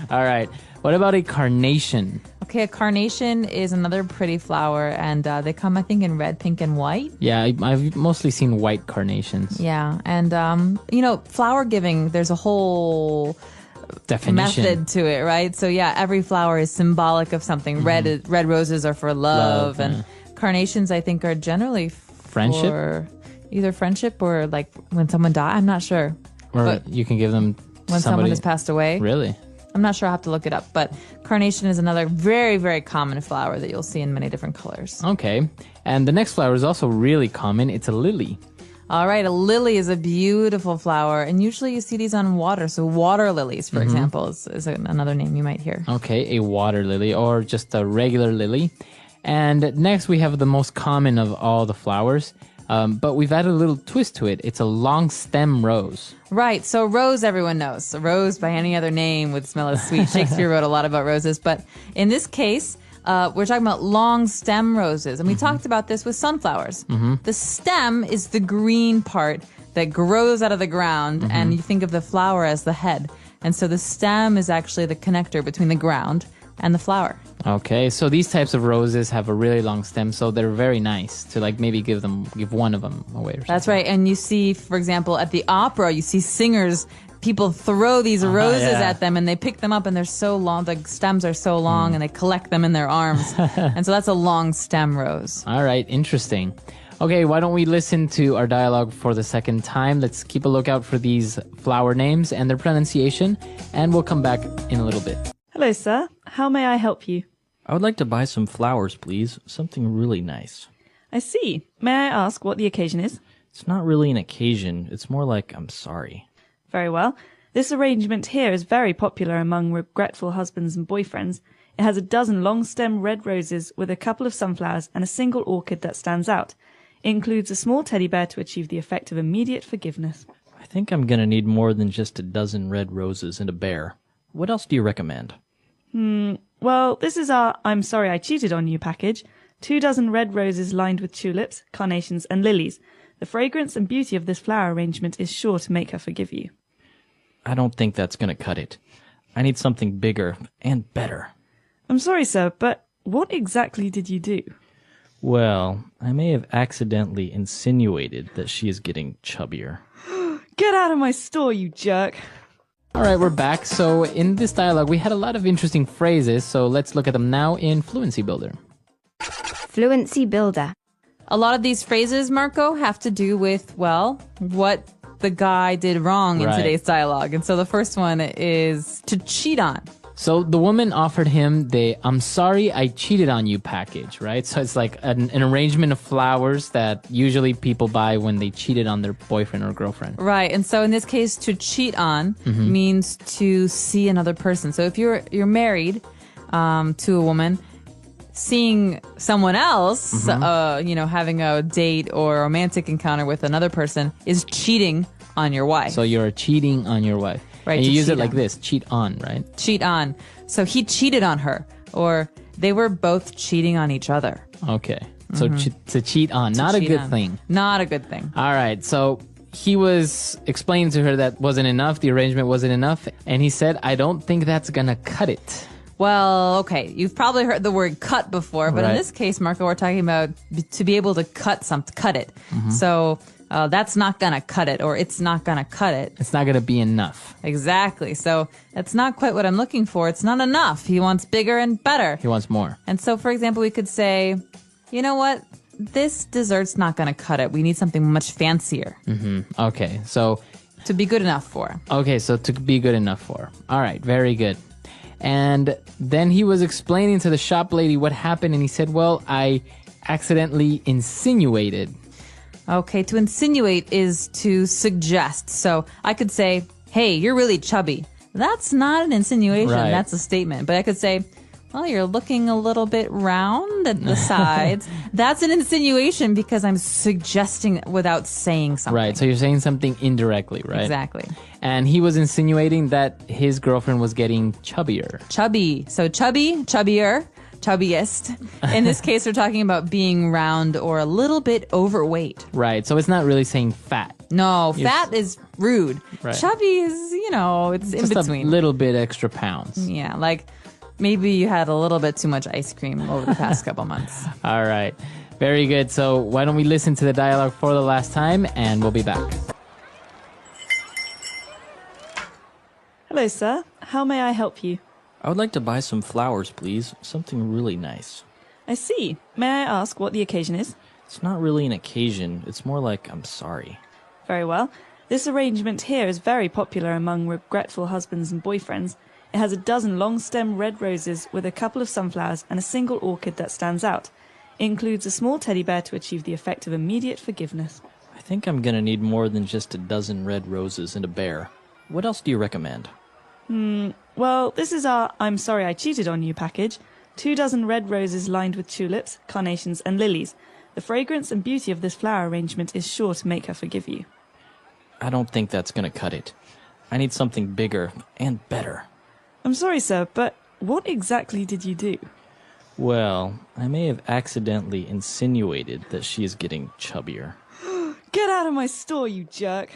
All right. What about a carnation? Okay, a carnation is another pretty flower, and they come, I think, in red, pink, and white. Yeah, I've mostly seen white carnations. Yeah, and flower giving, there's a whole Definition. method to it, right? So yeah, every flower is symbolic of something. Red roses are for love, and carnations, I think, are generally Friendship? for either friendship or like when someone died. I'm not sure. Or But you can give them to when someone somebody. has passed away. Really? I'm not sure. I'll have to look it up. But carnation is another very, very common flower that you'll see in many different colors. Okay. And the next flower is also really common. It's a lily. All right, a lily is a beautiful flower, and usually you see these on water. So water lilies, for example, is another name you might hear. Okay, a water lily or just a regular lily. And next we have the most common of all the flowers, but we've added a little twist to it. It's a long stem rose. Right, so rose everyone knows. A rose by any other name would smell as sweet. Shakespeare wrote a lot about roses, but in this case, we're talking about long stem roses, and we talked about this with sunflowers. The stem is the green part that grows out of the ground, and you think of the flower as the head. And so the stem is actually the connector between the ground and the flower. Okay, so these types of roses have a really long stem, so they're very nice to like maybe give one of them away or something. That's right. And you see, for example, at the opera, you see singers, people throw these roses at them and they pick them up and they're so long, the stems are so long and they collect them in their arms. And so that's a long stem rose. All right, interesting. Okay, why don't we listen to our dialogue for the second time? Let's keep a lookout for these flower names and their pronunciation, and we'll come back in a little bit. Hello, sir. How may I help you? I would like to buy some flowers, please. Something really nice. I see. May I ask what the occasion is? It's not really an occasion. It's more like I'm sorry. Very well. This arrangement here is very popular among regretful husbands and boyfriends. It has a dozen long-stem red roses with a couple of sunflowers and a single orchid that stands out. It includes a small teddy bear to achieve the effect of immediate forgiveness. I think I'm gonna need more than just a dozen red roses and a bear. What else do you recommend? Well, this is our I'm sorry I cheated on you package. 2 dozen red roses lined with tulips, carnations and lilies. The fragrance and beauty of this flower arrangement is sure to make her forgive you. I don't think that's gonna cut it. I need something bigger and better. I'm sorry, sir, but what exactly did you do? Well, I may have accidentally insinuated that she is getting chubbier. Get out of my store, you jerk. All right, we're back. So in this dialogue, we had a lot of interesting phrases, so let's look at them now in Fluency Builder. Fluency Builder. A lot of these phrases, Marco, have to do with, well, what the guy did wrong in Right. today's dialogue. And so the first one is to cheat on. So the woman offered him the I'm sorry I cheated on you package, right? So it's like an arrangement of flowers that usually people buy when they cheated on their boyfriend or girlfriend. Right. And so in this case, to cheat on means to see another person. So if you're married to a woman, seeing someone else, having a date or a romantic encounter with another person is cheating on your wife. So you're cheating on your wife. Right, And you to use it cheat like on. this, cheat on, right? Cheat on. So he cheated on her, or they were both cheating on each other. Okay. So to cheat on, not a Cheat good on. thing. Not a good thing. All right. So he was explaining to her that wasn't enough. The arrangement wasn't enough. And he said, I don't think that's going to cut it. Well, okay. You've probably heard the word cut before, but Right. in this case, Marco, we're talking about to be able to cut it. So that's not going to cut it, or it's not going to cut it. It's not going to be enough. Exactly. So that's not quite what I'm looking for. It's not enough. He wants bigger and better. He wants more. And so, for example, we could say, you know what? This dessert's not going to cut it. We need something much fancier Okay. So to be good enough for. Okay, so to be good enough for. All right, very good. And then he was explaining to the shop lady what happened, and he said, well, I accidentally insinuated. Okay, to insinuate is to suggest. So I could say, hey, you're really chubby. That's not an insinuation. Right. That's a statement. But I could say, well, you're looking a little bit round at the sides. That's an insinuation because I'm suggesting without saying something. Right, so you're saying something indirectly, right? Exactly. And he was insinuating that his girlfriend was getting chubbier. Chubby. So chubby, chubbier, chubbiest. In this case, we're talking about being round or a little bit overweight. Right, so it's not really saying fat. No, fat is rude. Right. Chubby is, it's in Just between. a little bit extra pounds. Yeah, like maybe you had a little bit too much ice cream over the past couple months. All right, very good. So why don't we listen to the dialogue for the last time, and we'll be back. Hello, sir. How may I help you? I would like to buy some flowers, please. Something really nice. I see. May I ask what the occasion is? It's not really an occasion. It's more like I'm sorry. Very well. This arrangement here is very popular among regretful husbands and boyfriends. It has a dozen long-stem red roses with a couple of sunflowers and a single orchid that stands out. It includes a small teddy bear to achieve the effect of immediate forgiveness. I think I'm gonna need more than just a dozen red roses and a bear. What else do you recommend? Well, this is our I'm sorry I cheated on you package. 2 dozen red roses lined with tulips, carnations and lilies. The fragrance and beauty of this flower arrangement is sure to make her forgive you. I don't think that's gonna cut it. I need something bigger and better. I'm sorry, sir, but what exactly did you do? Well, I may have accidentally insinuated that she is getting chubbier. Get out of my store, you jerk.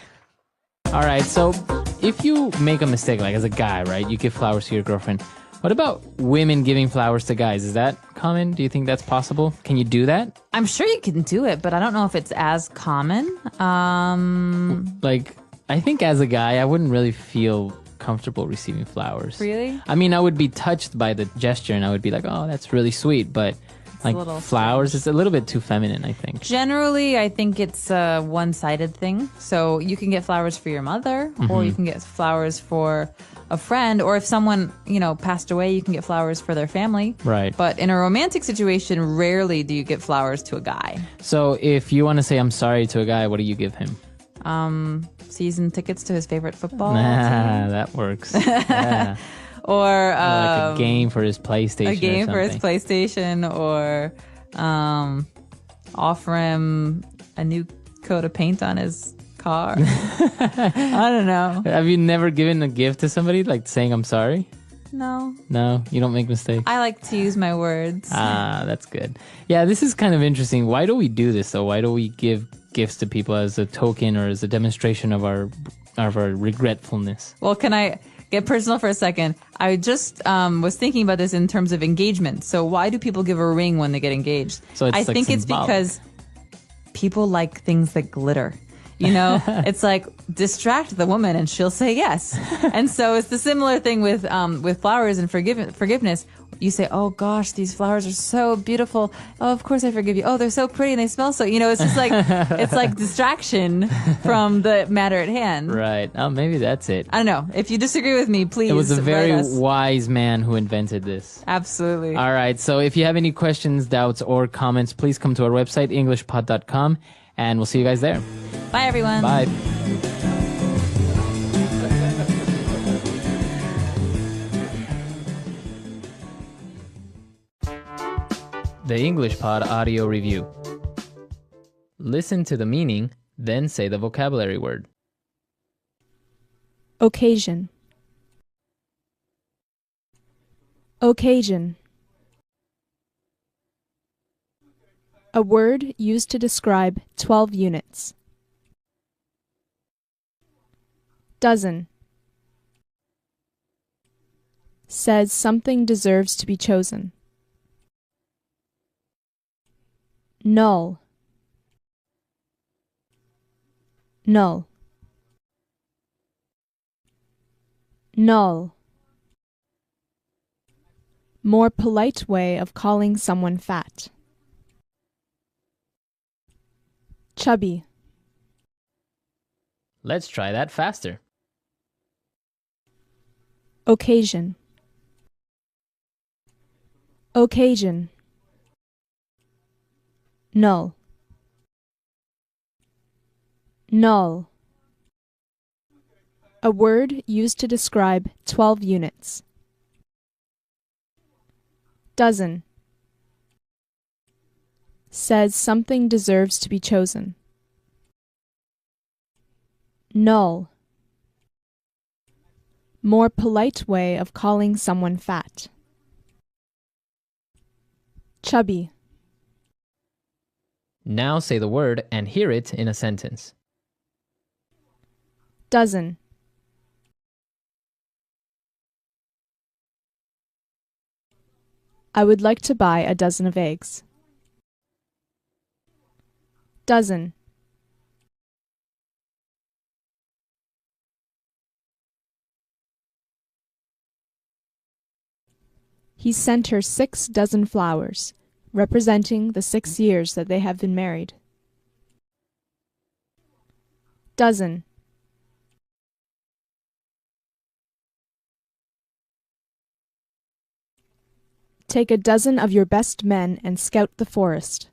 All right, so if you make a mistake, like as a guy, right, you give flowers to your girlfriend. What about women giving flowers to guys? Is that common? Do you think that's possible? Can you do that? I'm sure you can do it, but I don't know if it's as common. Like, I think as a guy, I wouldn't really feel comfortable receiving flowers. Really? I mean, I would be touched by the gesture and I would be like, oh, that's really sweet. But like flowers, it's a little bit too feminine, I think. Generally, I think it's a one-sided thing. So you can get flowers for your mother, or you can get flowers for a friend, or if someone, passed away, you can get flowers for their family. Right. But in a romantic situation, rarely do you get flowers to a guy. So if you want to say I'm sorry to a guy, what do you give him? Season tickets to his favorite football team. That works. Yeah. Or like a game for his PlayStation. A game for his PlayStation, or offer him a new coat of paint on his car. I don't know. Have you never given a gift to somebody, like saying I'm sorry? No. No, you don't make mistakes. I like to use my words. That's good. Yeah, this is kind of interesting. Why do we do this though? Why do we give gifts to people as a token or as a demonstration of our regretfulness? Well, can I get personal for a second? I just was thinking about this in terms of engagement. So why do people give a ring when they get engaged? So it's I like think symbolic. It's because people like things that glitter. It's like distract the woman and she'll say yes. And so it's the similar thing with flowers and forgiveness. You say, oh gosh, these flowers are so beautiful. Oh, of course I forgive you. Oh, they're so pretty and they smell so, it's just like, it's like distraction from the matter at hand. Right. Oh, maybe that's it. I don't know. If you disagree with me, please. It was a very write us. wise man who invented this. Absolutely. All right. So if you have any questions, doubts, or comments, please come to our website, englishpod.com, and we'll see you guys there. Bye, everyone. Bye. The English Pod Audio Review. Listen to the meaning, then say the vocabulary word. Occasion. Occasion. A word used to describe 12 units. Dozen. Says something deserves to be chosen. Null. Null. Null. More polite way of calling someone fat. Chubby. Let's try that faster. Occasion. Occasion. Null. Null. A word used to describe 12 units. Dozen. Says something deserves to be chosen. Null. More polite way of calling someone fat. Chubby. Now say the word and hear it in a sentence. Dozen. I would like to buy a dozen of eggs. Dozen. He sent her 6 dozen flowers, representing the 6 years that they have been married. Dozen. Take a dozen of your best men and scout the forest.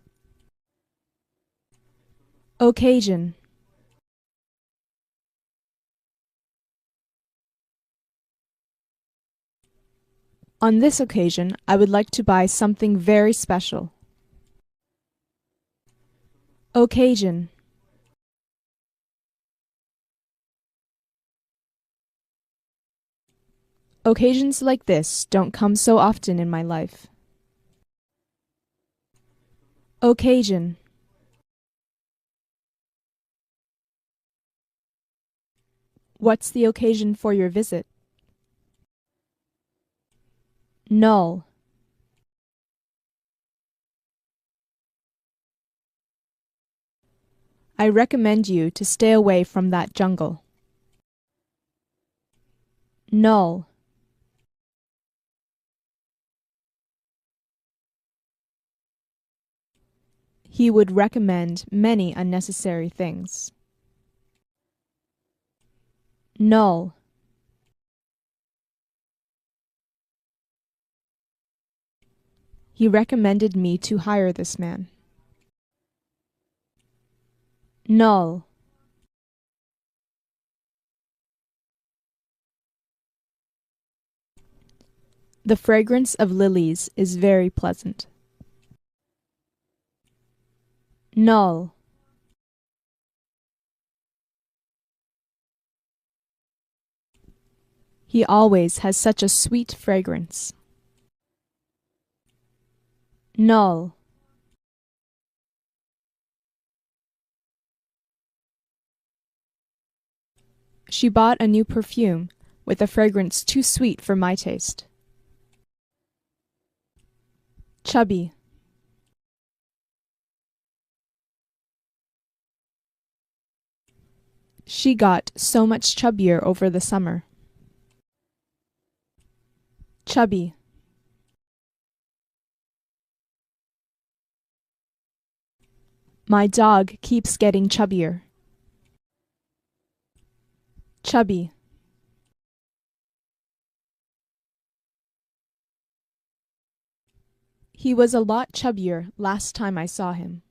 Occasion. On this occasion, I would like to buy something very special. Occasion. Occasions like this don't come so often in my life. Occasion. What's the occasion for your visit? Null. I recommend you to stay away from that jungle. Null. He would recommend many unnecessary things. Null. He recommended me to hire this man. Null. The fragrance of lilies is very pleasant. Null. He always has such a sweet fragrance. Null. She bought a new perfume with a fragrance too sweet for my taste. Chubby. She got so much chubbier over the summer. Chubby. My dog keeps getting chubbier. Chubby. He was a lot chubbier last time I saw him.